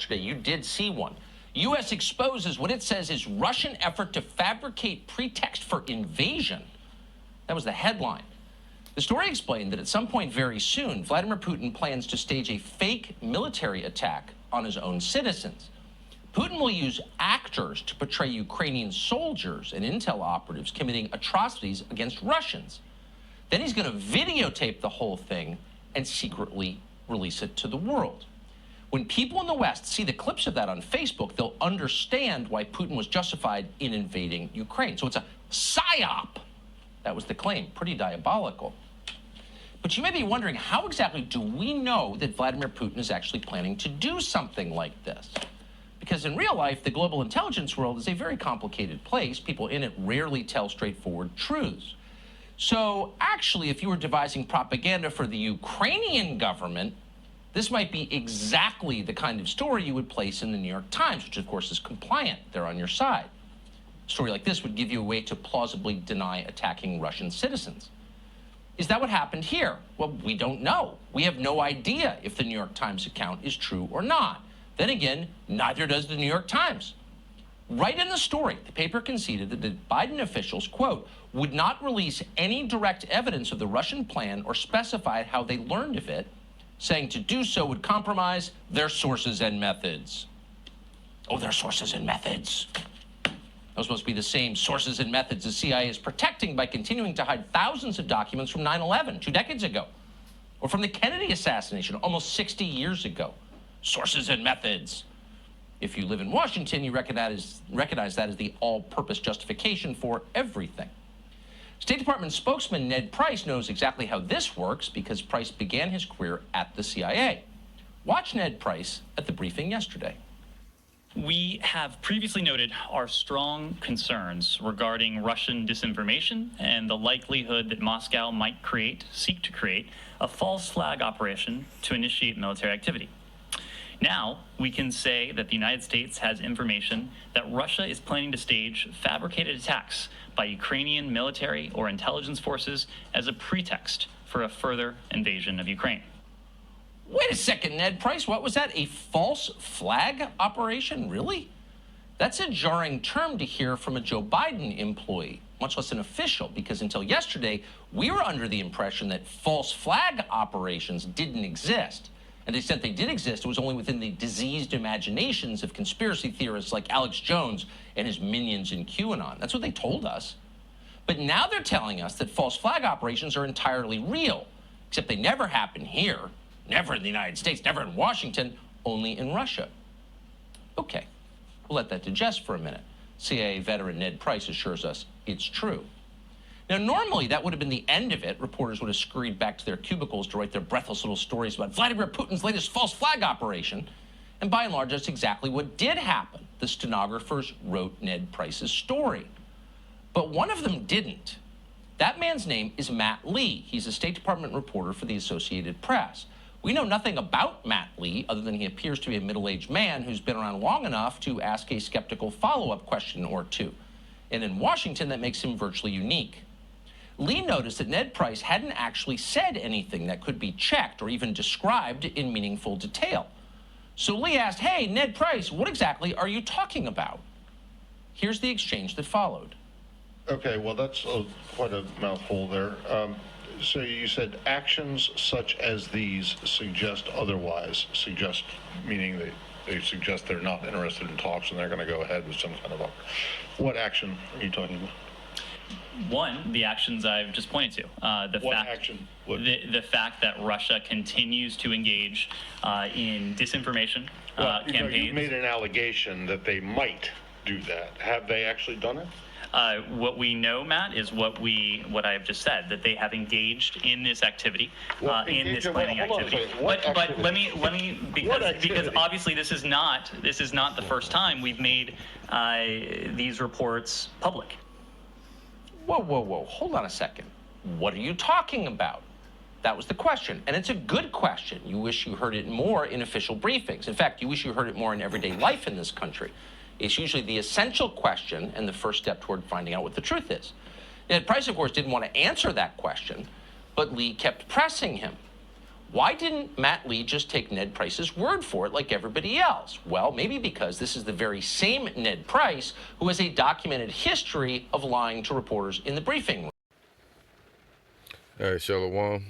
yesterday. You did see one. U.S. exposes what it says is Russian effort to fabricate pretext for invasion. That was the headline. The story explained that at some point very soon, Vladimir Putin plans to stage a fake military attack on his own citizens. Putin will use actors to portray Ukrainian soldiers and intel operatives committing atrocities against Russians. Then he's going to videotape the whole thing and secretly release it to the world. When people in the West see the clips of that on Facebook, they'll understand why Putin was justified in invading Ukraine. So it's a psyop. That was the claim. Pretty diabolical. But you may be wondering, how exactly do we know that Vladimir Putin is actually planning to do something like this? Because in real life, the global intelligence world is a very complicated place. People in it rarely tell straightforward truths. So actually, if you were devising propaganda for the Ukrainian government, this might be exactly the kind of story you would place in the New York Times, which of course is compliant. They're on your side. A story like this would give you a way to plausibly deny attacking Russian citizens. Is that what happened here? Well, we don't know. We have no idea if the New York Times account is true or not. Then again, neither does the New York Times. Right in the story, the paper conceded that the Biden officials, quote, would not release any direct evidence of the Russian plan or specify how they learned of it, saying to do so would compromise their sources and methods. Oh, their sources and methods. Those supposed to be the same sources and methods the CIA is protecting by continuing to hide thousands of documents from 9/11, 2 decades ago, or from the Kennedy assassination almost 60 years ago. Sources and methods. If you live in Washington, you recognize that as the all-purpose justification for everything. State Department spokesman Ned Price knows exactly how this works because Price began his career at the CIA. Watch Ned Price at the briefing yesterday. We have previously noted our strong concerns regarding Russian disinformation and the likelihood that Moscow might seek to create a false flag operation to initiate military activity. Now, we can say that the United States has information that Russia is planning to stage fabricated attacks by Ukrainian military or intelligence forces as a pretext for a further invasion of Ukraine. Wait a second, Ned Price, what was that? A false flag operation? Really? That's a jarring term to hear from a Joe Biden employee, much less an official, because until yesterday, we were under the impression that false flag operations didn't exist. And to the extent they did exist, it was only within the diseased imaginations of conspiracy theorists like Alex Jones and his minions in QAnon. That's what they told us. But now they're telling us that false flag operations are entirely real, except they never happen here, never in the United States, never in Washington, only in Russia. Okay, we'll let that digest for a minute. CIA veteran Ned Price assures us it's true. Now, normally, that would have been the end of it. Reporters would have scurried back to their cubicles to write their breathless little stories about Vladimir Putin's latest false flag operation. And by and large, that's exactly what did happen. The stenographers wrote Ned Price's story. But one of them didn't. That man's name is Matt Lee. He's a State Department reporter for the Associated Press. We know nothing about Matt Lee other than he appears to be a middle-aged man who's been around long enough to ask a skeptical follow-up question or two. And in Washington, that makes him virtually unique. Lee noticed that Ned Price hadn't actually said anything that could be checked or even described in meaningful detail. So Lee asked, hey, Ned Price, what exactly are you talking about? Here's the exchange that followed. Okay, well, that's quite a mouthful there. So you said actions such as these suggest otherwise, suggest meaning they suggest they're not interested in talks and they're going to go ahead with some kind of what action are you talking about? One, the actions I've just pointed to. The fact that Russia continues to engage in disinformation campaigns. You've made an allegation that they might do that. Have they actually done it? What we know, Matt, is what I've just said, that they have engaged in this activity, in this planning activity. But let me because obviously this is not the first time we've made these reports public. Whoa, hold on a second. What are you talking about? That was the question, and it's a good question. You wish you heard it more in official briefings. In fact, you wish you heard it more in everyday life in this country. It's usually the essential question and the first step toward finding out what the truth is. Ned Price, of course, didn't want to answer that question, but Lee kept pressing him. Why didn't Matt Lee just take Ned Price's word for it like everybody else? Well, maybe because this is the very same Ned Price who has a documented history of lying to reporters in the briefing room. All right, Shalom.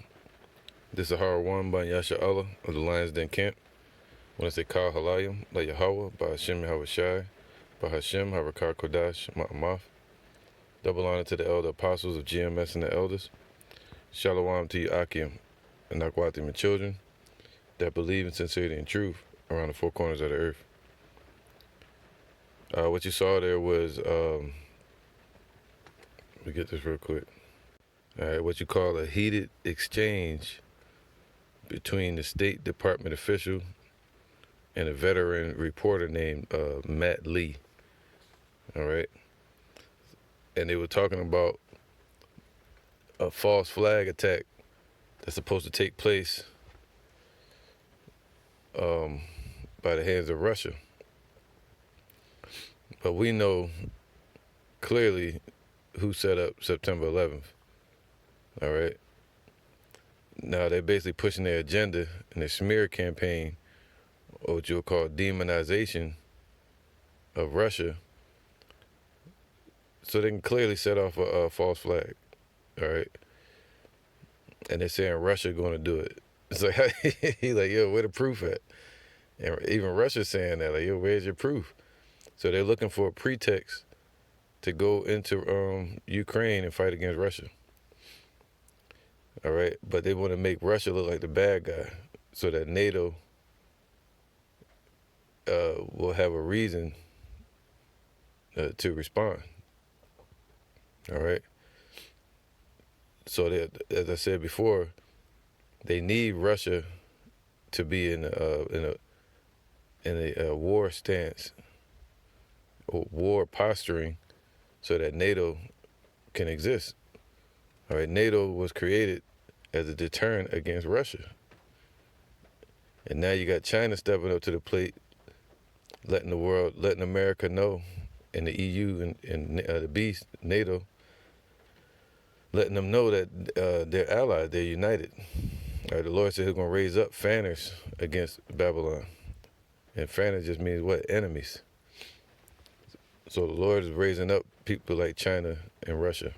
This is Har-1 by Yasha Allah of the Lions Den Camp. When I say Kal Halayim, La Yahweh, by Hashem Yahweh Shai, by Hashem Harakar Kodash Ma'amaf. Double honor to the elder apostles of GMS and the elders. Shalom to you, Akim, and Nakwatim and children that believe in sincerity and truth around the four corners of the earth. What you saw there was, let me get this real quick. All right, what you call a heated exchange between the State Department official and a veteran reporter named Matt Lee. All right. And they were talking about a false flag attack that's supposed to take place by the hands of Russia. But we know clearly who set up September 11th. All right. Now they're basically pushing their agenda in their smear campaign, or what you'll call demonization of Russia, so they can clearly set off a false flag. All right. And they're saying Russia going to do it. It's like, he's like, yo, where the proof at? And even Russia's saying that, like, yo, where's your proof? So they're looking for a pretext to go into Ukraine and fight against Russia. All right, but they want to make Russia look like the bad guy so that NATO will have a reason to respond. All right. So that, as I said before, they need Russia to be in a war stance or war posturing so that NATO can exist. All right, NATO was created as a deterrent against Russia. And now you got China stepping up to the plate, letting the world, letting America know, and the EU and the beast, NATO, letting them know that they're allies, they're united. All right, the Lord said he's going to raise up fanners against Babylon. And fanner just means what? Enemies. So the Lord is raising up people like China and Russia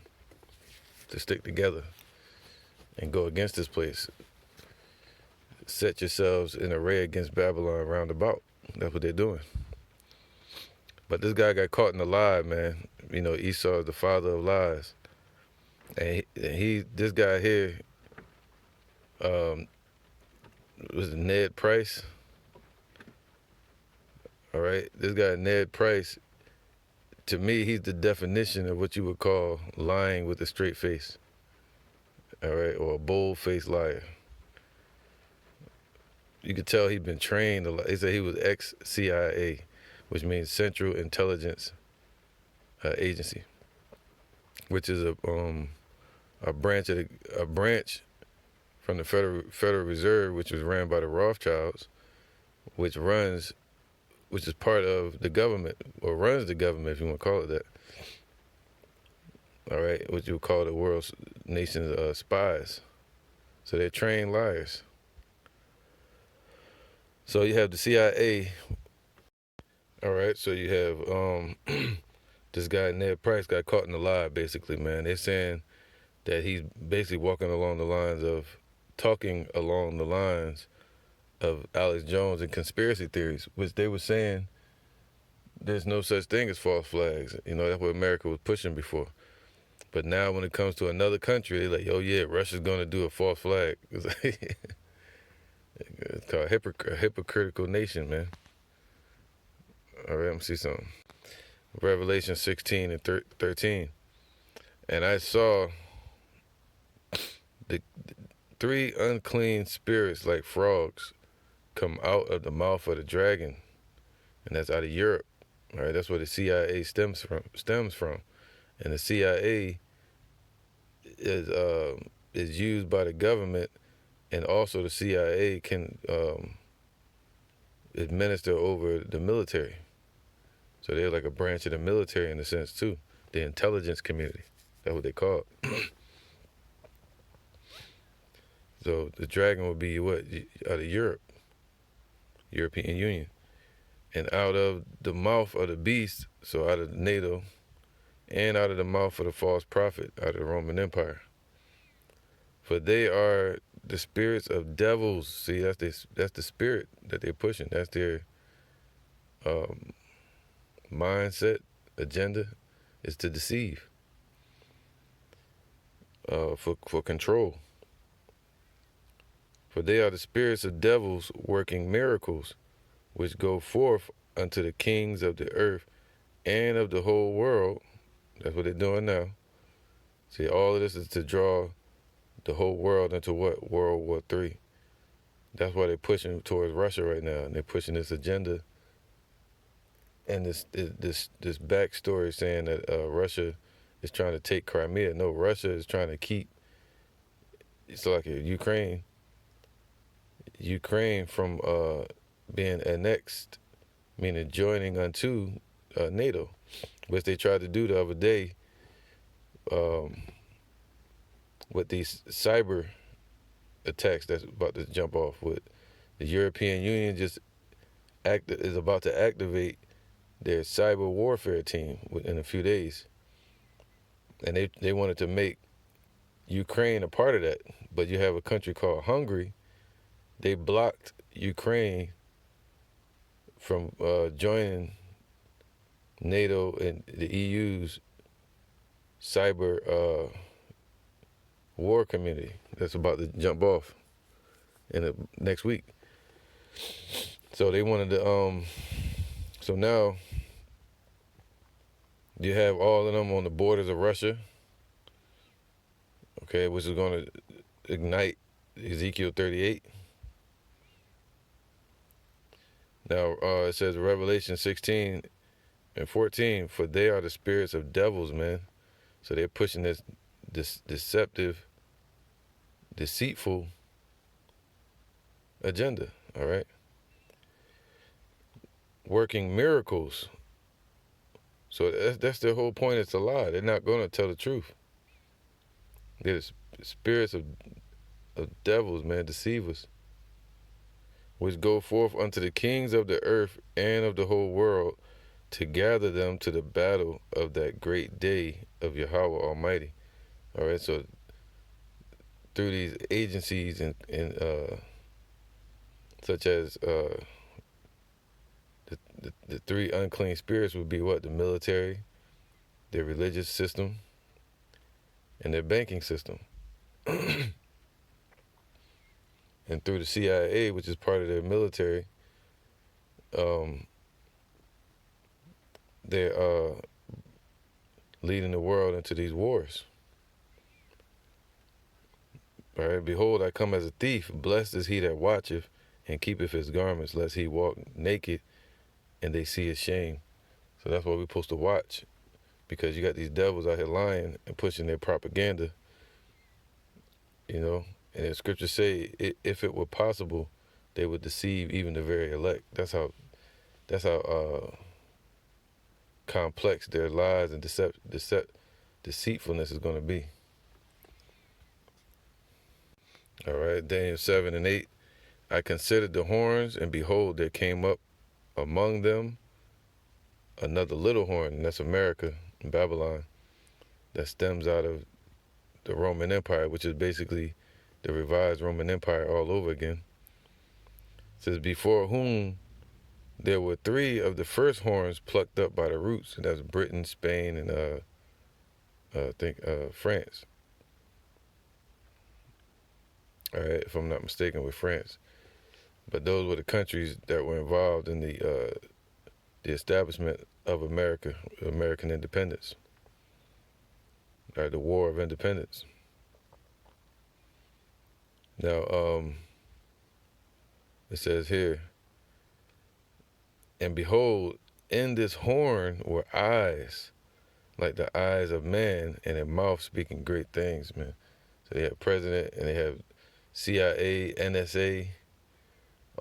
to stick together and go against this place. Set yourselves in array against Babylon round about. That's what they're doing. But this guy got caught in a lie, man. You know, Esau is the father of lies. And this guy here, was Ned Price. All right, this guy Ned Price, to me, he's the definition of what you would call lying with a straight face. All right, or a bold-faced liar. You could tell he'd been trained a lot. They said he was ex-CIA, which means Central Intelligence Agency, which is a branch from the Federal Reserve, which was ran by the Rothschilds, which is part of the government, or runs the government, if you want to call it that. All right, what you would call the world's nation's spies. So they're trained liars. So you have the CIA. All right, so you have this guy Ned Price got caught in the lie, basically, man. They're saying that he's basically talking along the lines of Alex Jones and conspiracy theories, which they were saying there's no such thing as false flags. You know, that's what America was pushing before. But now when it comes to another country, they're like, oh yeah, Russia's going to do a false flag. It's called a hypocritical nation, man. All right, let me see something. Revelation 16 and 13. And I saw the three unclean spirits like frogs come out of the mouth of the dragon. And that's out of Europe. All right, that's where the CIA stems from. And the CIA is used by the government, and also the CIA can administer over the military. So they're like a branch of the military in a sense too. The intelligence community. That's what they call it. So the dragon will be what? Out of Europe, European Union. And out of the mouth of the beast, so out of NATO, and out of the mouth of the false prophet, out of the Roman Empire. For they are the spirits of devils. See, that's the spirit that they're pushing. That's their mindset, agenda, is to deceive, for control. For they are the spirits of devils working miracles, which go forth unto the kings of the earth and of the whole world. That's what they're doing now. See, all of this is to draw the whole world into what? World War III. That's why they're pushing towards Russia right now, and they're pushing this agenda and this backstory saying that Russia is trying to take Crimea. No, Russia is trying to keep. It's like Ukraine from being annexed, meaning joining unto NATO, which they tried to do the other day with these cyber attacks that's about to jump off. With the European Union is about to activate their cyber warfare team in a few days, and they wanted to make Ukraine a part of that. But you have a country called Hungary. They blocked Ukraine from joining NATO and the EU's cyber war community that's about to jump off in the next week. So they wanted to so now you have all of them on the borders of Russia, okay, which is going to ignite Ezekiel 38. Now it says Revelation 16 and 14, for they are the spirits of devils, man. So they're pushing this deceptive, deceitful agenda, all right? Working miracles. So that's their whole point. It's a lie. They're not going to tell the truth. They're the spirits of devils, man, deceivers, which go forth unto the kings of the earth and of the whole world to gather them to the battle of that great day of Yahweh Almighty. All right, so through these agencies and such as the three unclean spirits would be what? The military, their religious system, and their banking system. And through the CIA, which is part of their military, they're leading the world into these wars. All right, behold, I come as a thief. Blessed is he that watcheth and keepeth his garments, lest he walk naked and they see his shame. So that's why we're supposed to watch, because you got these devils out here lying and pushing their propaganda, you know. And the scriptures say, if it were possible, they would deceive even the very elect. That's how complex their lies and deceitfulness is going to be. All right, Daniel 7 and 8. I considered the horns, and behold, there came up among them another little horn, and that's America and Babylon, that stems out of the Roman Empire, which is basically the revised Roman Empire all over again. It says, before whom there were three of the first horns plucked up by the roots, and that's Britain, Spain, and I think France. All right, if I'm not mistaken, with France. But those were the countries that were involved in the establishment of America, American independence, all right, the War of Independence. Now, it says here, and behold, in this horn were eyes, like the eyes of man, and a mouth speaking great things, man. So they have president, and they have CIA, NSA,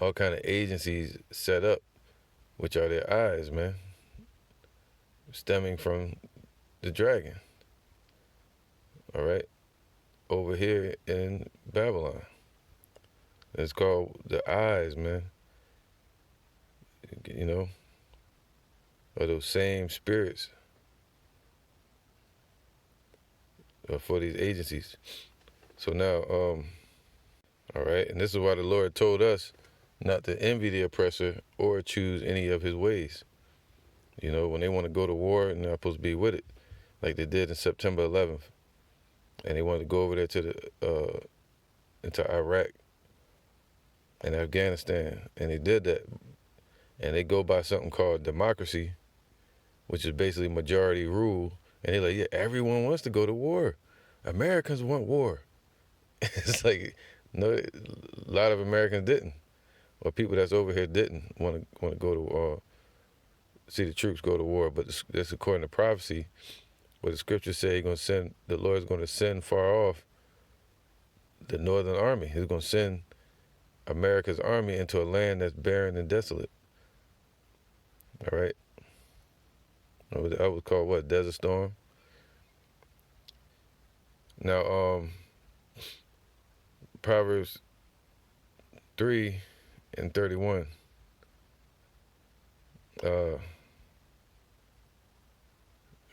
all kind of agencies set up, which are their eyes, man, stemming from the dragon, all right, over here in Babylon. It's called the eyes, man. You know, or those same spirits for these agencies. So now, all right, and this is why the Lord told us not to envy the oppressor or choose any of his ways. You know, when they want to go to war and they're not supposed to be with it, like they did in September 11th, and they wanted to go over there to the into Iraq and Afghanistan, and they did that, and they go by something called democracy, which is basically majority rule, and they're like, yeah, everyone wants to go to war. Americans want war. It's like, no, a lot of Americans didn't, or people that's over here didn't want to go to see the troops go to war. But that's according to prophecy, where the scriptures say the Lord's going to send far off the northern army. He's going to send America's army into a land that's barren and desolate. All right. That was called what? Desert Storm. Now, Proverbs 3:31.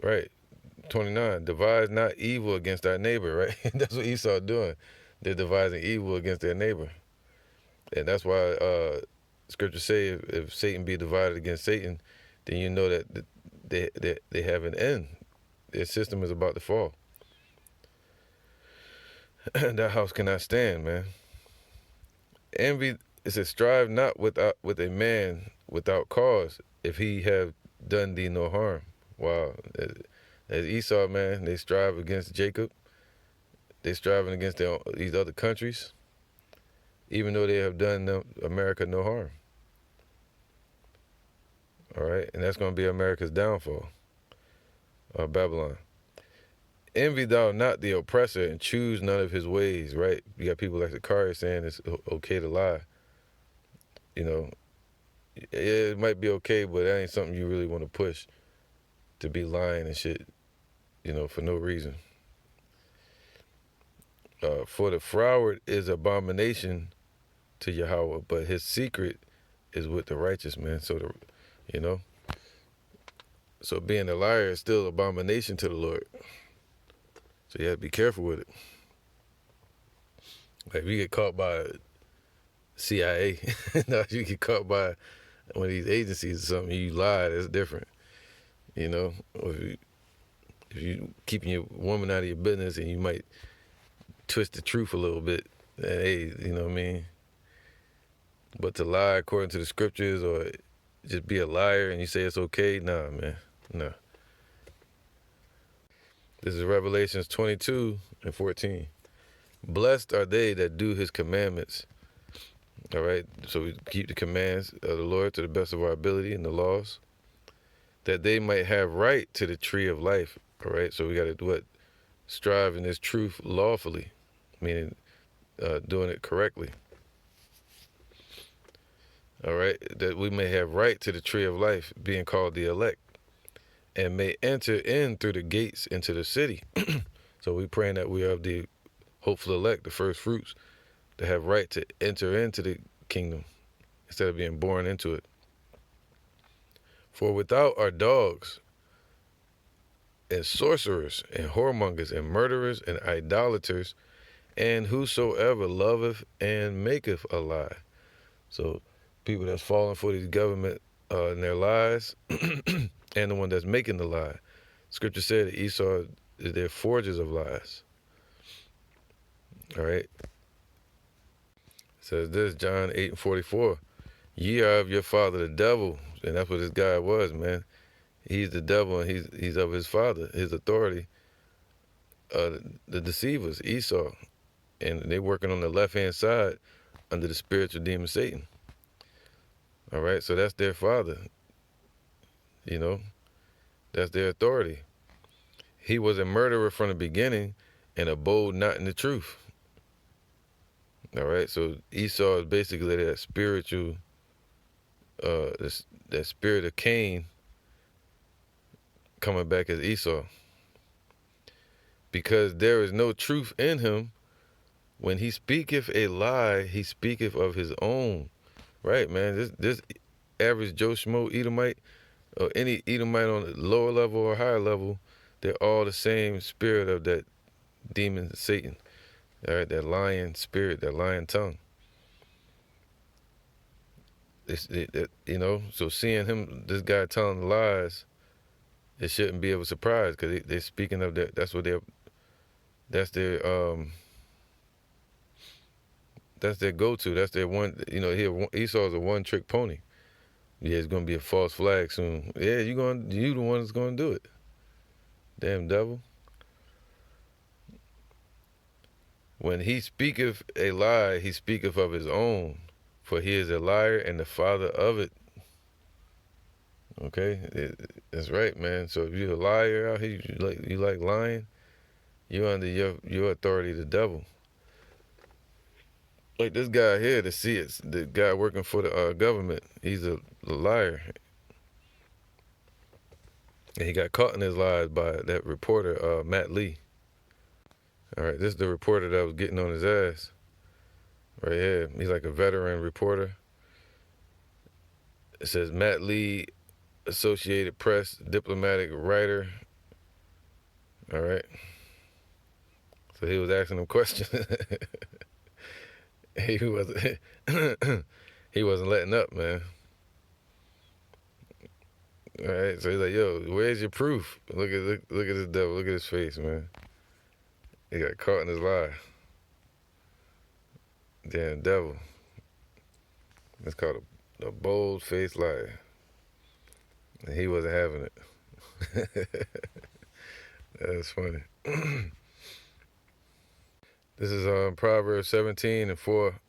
Right. 29. Devise not evil against thy neighbor, right? That's what Esau doing. They're devising evil against their neighbor. And that's why scriptures say if Satan be divided against Satan, then you know that they have an end. Their system is about to fall. That house cannot stand, man. Envy, it says, strive not with a man without cause, if he have done thee no harm. Wow. As Esau, man, they strive against Jacob. They striving against these other countries, even though they have done America no harm. All right, and that's going to be America's downfall, Babylon. Envy thou not the oppressor, and choose none of his ways, right? You got people like Zachariah saying it's okay to lie. You know, it might be okay, but that ain't something you really want to push, to be lying and shit, you know, for no reason. For the froward is abomination to Yahweh, but his secret is with the righteous, man. So, you know, so being a liar is still abomination to the Lord. So you have to be careful with it. Like if you get caught by CIA, no, you get caught by one of these agencies or something, you lie, that's different. You know, or if you keeping your woman out of your business and you might twist the truth a little bit, hey, you know what I mean? But to lie according to the scriptures or just be a liar and you say it's okay, nah, man, nah. This is Revelations 22:14. Blessed are they that do his commandments. All right, so we keep the commands of the Lord to the best of our ability and the laws, that they might have right to the tree of life. All right, so we got to do what? Strive in this truth lawfully, meaning doing it correctly. All right, that we may have right to the tree of life, being called the elect, and may enter in through the gates into the city. So we praying that we are the hopeful elect, the first fruits, to have right to enter into the kingdom instead of being born into it. For without are dogs and sorcerers and whoremongers and murderers and idolaters and whosoever loveth and maketh a lie. So people that's falling for these government in their lies and the one that's making the lie. Scripture said that Esau is their forgers of lies. All right. It says this, John 8:44. Ye are of your father the devil. And that's what this guy was, man. He's the devil and he's of his father, his authority. The deceivers, Esau. And they working on the left-hand side under the spiritual demon Satan. All right, so that's their father. You know, that's their authority. He was a murderer from the beginning and abode not in the truth. All right, so Esau is basically that spiritual, that spirit of Cain coming back as Esau. Because there is no truth in him, When he speaketh a lie, he speaketh of his own. Right, man. This average Joe Schmo Edomite, or any Edomite on the lower level or higher level, they're all the same spirit of that demon Satan. All right, that lying spirit, that lying tongue. So seeing him, this guy telling lies, it shouldn't be of a surprise, because they're speaking of that. That's their go-to. That's their one. Esau's a one-trick pony. Yeah, it's gonna be a false flag soon. Yeah, you the one that's gonna do it. Damn devil. When he speaketh a lie, he speaketh of his own, for he is a liar and the father of it. Okay, that's right, man. So if you're a liar out here, you like lying, you're under your authority, the devil. Like this guy here, the guy working for the government, he's a liar. And he got caught in his lies by that reporter, Matt Lee. All right, this is the reporter that was getting on his ass. Right here, he's like a veteran reporter. It says Matt Lee, Associated Press, diplomatic writer. All right. So he was asking him questions. he wasn't letting up, man. All right, so he's like, "Yo, where's your proof? Look at this devil. Look at his face, man. He got caught in his lie. Damn devil. It's called a bold-faced liar. And he wasn't having it." That's funny. This is Proverbs 17:4.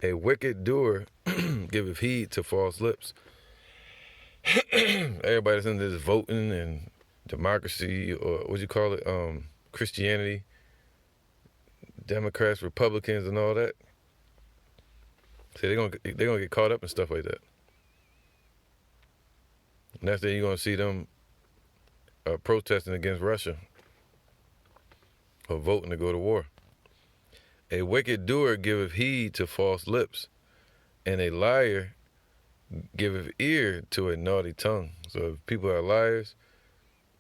A wicked doer giveth heed to false lips. Everybody's into this voting and democracy, or what you call it, Christianity, Democrats, Republicans, and all that. See, they're gonna get caught up in stuff like that. And that's then you're gonna see them protesting against Russia or voting to go to war. A wicked doer giveth heed to false lips, and a liar giveth ear to a naughty tongue. So if people are liars,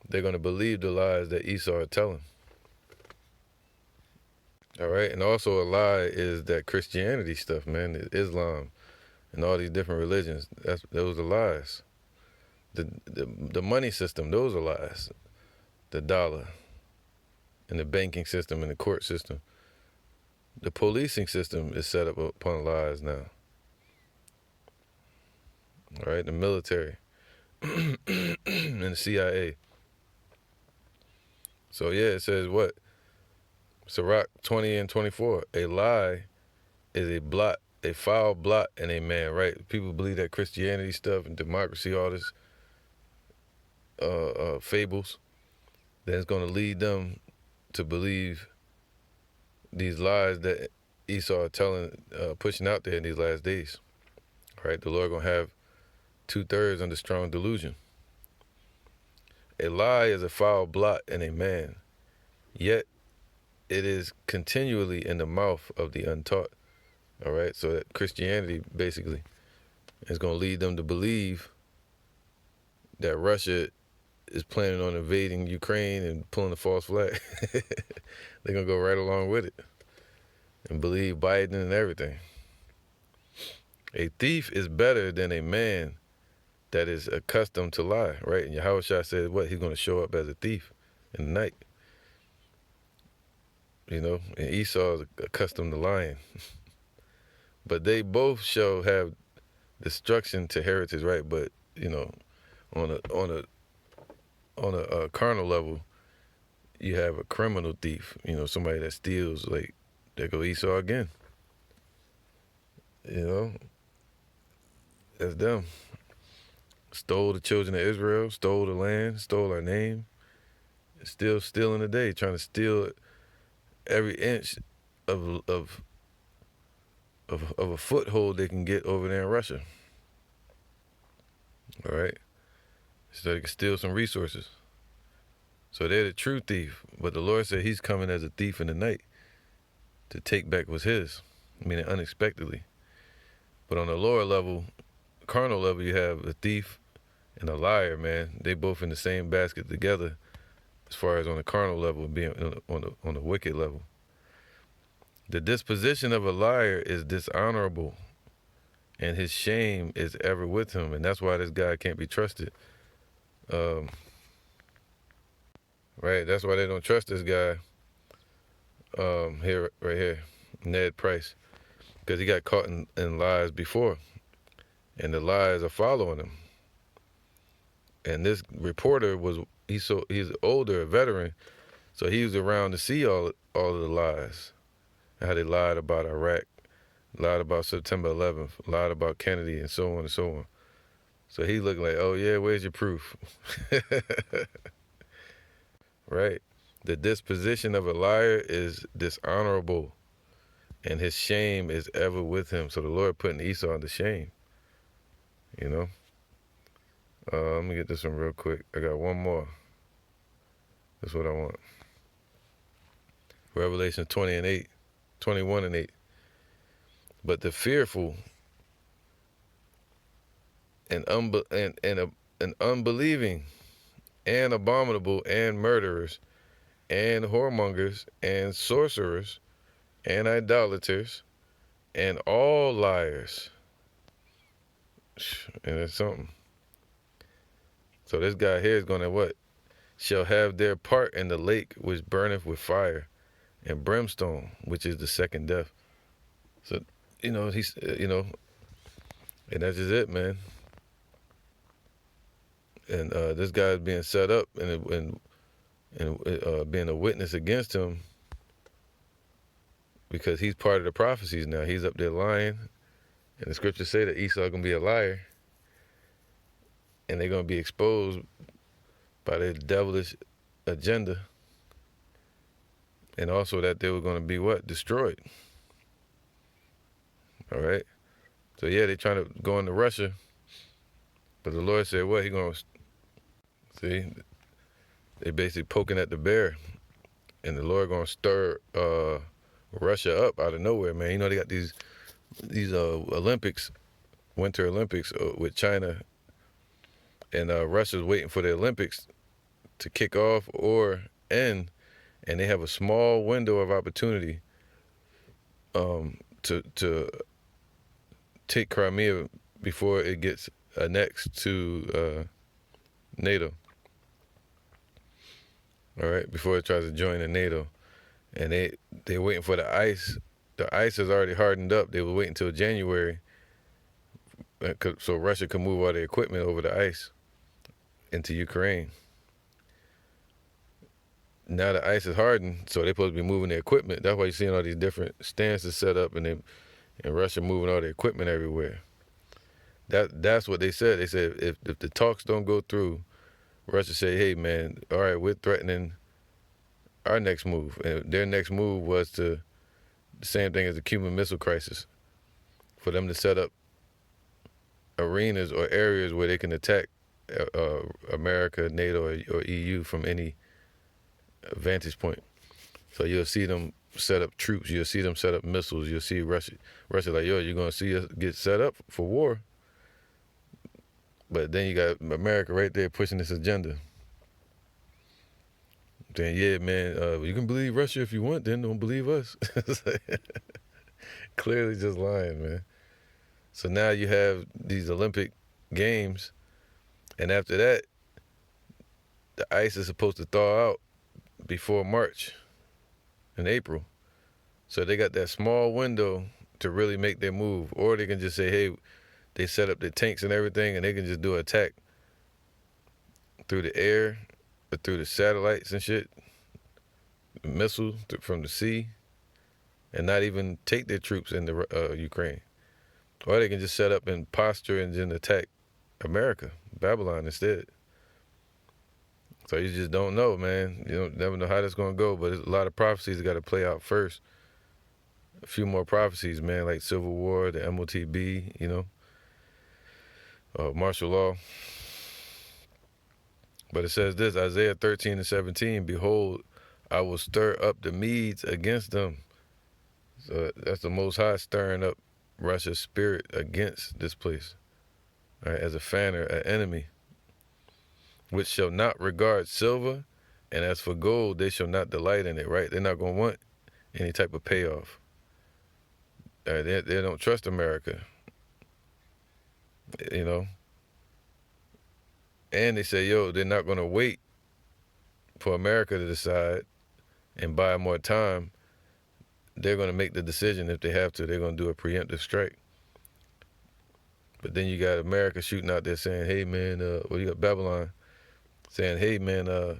they're going to believe the lies that Esau are telling. All right, and also a lie is that Christianity stuff, man, Islam and all these different religions, those are lies. The money system, those are lies. The dollar and the banking system and the court system. The policing system is set up upon lies now. All right, the military and the CIA. So yeah, it says what? Sirach 20:24. A lie is a blot, a foul blot in a man, right? People believe that Christianity stuff and democracy, all this fables, that's going to lead them to believe these lies that Esau are telling, pushing out there in these last days. Right? The Lord going to have 2/3 under strong delusion. A lie is a foul blot in a man, yet it is continually in the mouth of the untaught. All right, so that Christianity basically is going to lead them to believe that Russia is planning on invading Ukraine and pulling a false flag. They're going to go right along with it and believe Biden and everything. A thief is better than a man that is accustomed to lie, right? And Yahushua said, what? He's going to show up as a thief in the night. You know, and Esau is accustomed to lying. But they both shall have destruction to heritage, right? But, you know, on a carnal level, you have a criminal thief, you know, somebody that steals, like, there go Esau again. You know, that's them. Stole the children of Israel, stole the land, stole our name. Still stealing today, trying to steal every inch of a foothold they can get over there in Russia. All right? So they can steal some resources. So they're the true thief. But the Lord said he's coming as a thief in the night. to take back was his, meaning unexpectedly. But on the lower level, carnal level, you have a thief and a liar, man. They both in the same basket together, as far as on the carnal level, being on the wicked level. The disposition of a liar is dishonorable, and his shame is ever with him, and that's why this guy can't be trusted. Right, that's why they don't trust this guy. Right here, Ned Price, because he got caught in lies before, and the lies are following him. And this reporter he's older, a veteran, so he was around to see all of the lies, how they lied about Iraq, lied about September 11th, lied about Kennedy, and so on and so on. So he looked like, oh yeah, where's your proof? Right? The disposition of a liar is dishonorable, and his shame is ever with him. So the Lord putting Esau to shame, you know? Let me get this one real quick. I got one more. That's what I want. Revelation 21 and 8. But the fearful and unbelieving and abominable and murderers and whoremongers and sorcerers and idolaters and all liars. And it's something. So this guy here is going to what? Shall have their part in the lake which burneth with fire and brimstone, which is the second death. So, he's, and that's just it, man. And this guy is being set up and being a witness against him because he's part of the prophecies now. He's up there lying, and the scriptures say that Esau going to be a liar, and they're going to be exposed by their devilish agenda, and also that they were going to be what? Destroyed. All right? So yeah, they're trying to go into Russia, but the Lord said what? He going to, see, they basically poking at the bear, and the Lord going to stir Russia up out of nowhere, man. They got these Olympics, Winter Olympics with China, and Russia's waiting for the Olympics to kick off or end, and they have a small window of opportunity to take Crimea before it gets annexed to NATO. All right, before it tries to join the NATO, and they're waiting for the ice. The ice has already hardened up. They were waiting until January, so Russia can move all their equipment over the ice into Ukraine. Now the ice is hardened, so they're supposed to be moving their equipment. That's why you're seeing all these different stances set up, and Russia moving all their equipment everywhere. That's what they said. They said if the talks don't go through, Russia say, hey man, all right, we're threatening our next move. And their next move was the same thing as the Cuban Missile Crisis, for them to set up arenas or areas where they can attack America, NATO, or EU from any vantage point. So you'll see them set up troops. You'll see them set up missiles. You'll see Russia like, yo, you're going to see us get set up for war. But then you got America right there pushing this agenda. Saying, yeah, man, you can believe Russia if you want, then don't believe us. Clearly just lying, man. So now you have these Olympic Games, and after that, the ice is supposed to thaw out before March and April. So they got that small window to really make their move. Or they can just say, hey, they set up their tanks and everything, and they can just do an attack through the air, or through the satellites and shit, missiles from the sea, and not even take their troops into Ukraine. Or they can just set up and posture and then attack America, Babylon instead. So you just don't know, man. You don't never know how that's going to go, but there's a lot of prophecies that got to play out first. A few more prophecies, man, like Civil War, the MOTB, martial law. But it says this, Isaiah 13 and 17, behold, I will stir up the Medes against them, So that's the Most High stirring up Russia's spirit against this place, all right, as a fanner, an enemy, which shall not regard silver, and as for gold, they shall not delight in it, right? They're not going to want any type of payoff. All right, they don't trust America, you know? And they say, yo, they're not going to wait for America to decide and buy more time. They're going to make the decision if they have to. They're going to do a preemptive strike. But then you got America shooting out there saying, hey, man, you got Babylon saying, hey, man,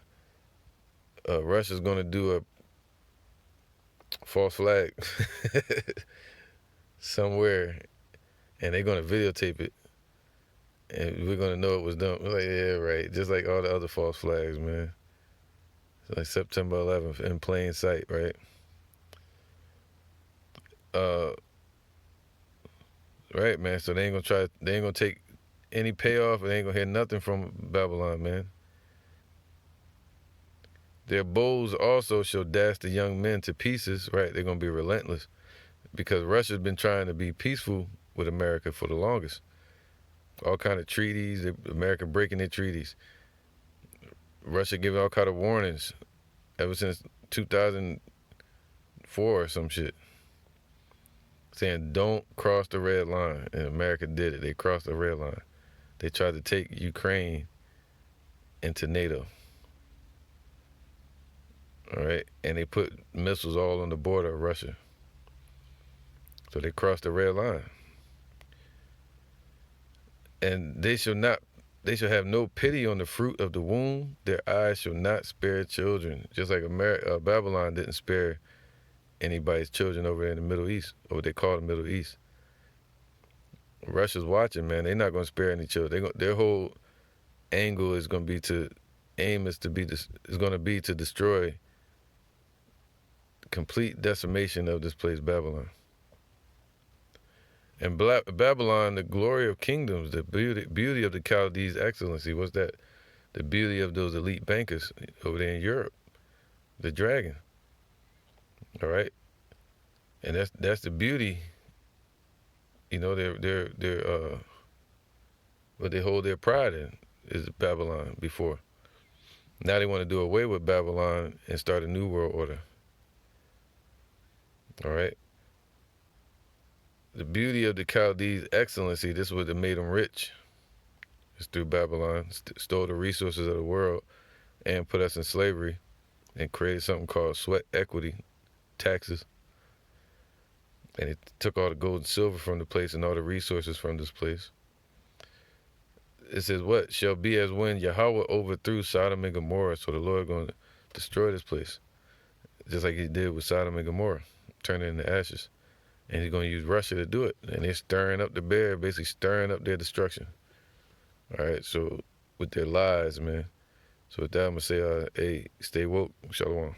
Russia's going to do a false flag somewhere, and they're going to videotape it, and we're going to know it was done. We're like, yeah, right. Just like all the other false flags, man. It's like September 11th in plain sight, right? Right, man. So they ain't gonna take any payoff, and they ain't gonna hear nothing from Babylon, man. Their bows also shall dash the young men to pieces, right? They're gonna be relentless because Russia's been trying to be peaceful with America for the longest. All kind of treaties, America breaking their treaties. Russia giving all kind of warnings ever since 2004 or some shit, saying don't cross the red line, and America did it. They crossed the red line. They tried to take Ukraine into NATO. All right, and they put missiles all on the border of Russia. So they crossed the red line. And they shall have no pity on the fruit of the womb. Their eyes shall not spare children. Just like Babylon didn't spare anybody's children over there in the Middle East, or what they call the Middle East. Russia's watching, man. They're not going to spare any children. Their whole angle is going to be to destroy complete decimation of this place, Babylon. And Babylon, the glory of kingdoms, the beauty of the Chaldees' excellency, was that the beauty of those elite bankers over there in Europe, the dragon. All right, and that's the beauty. You know, they're what they hold their pride in is Babylon before. Now they want to do away with Babylon and start a new world order. All right. The beauty of the Chaldees' excellency, this is what made them rich. It's through Babylon, stole the resources of the world and put us in slavery and created something called sweat equity, taxes. And it took all the gold and silver from the place and all the resources from this place. It says, what shall be as when Yahweh overthrew Sodom and Gomorrah, so the Lord going to destroy this place, just like he did with Sodom and Gomorrah, turn it into ashes. And he's going to use Russia to do it. And they're stirring up the bear, basically stirring up their destruction. All right, so with their lies, man. So with that, I'm going to say, hey, stay woke. Shalom.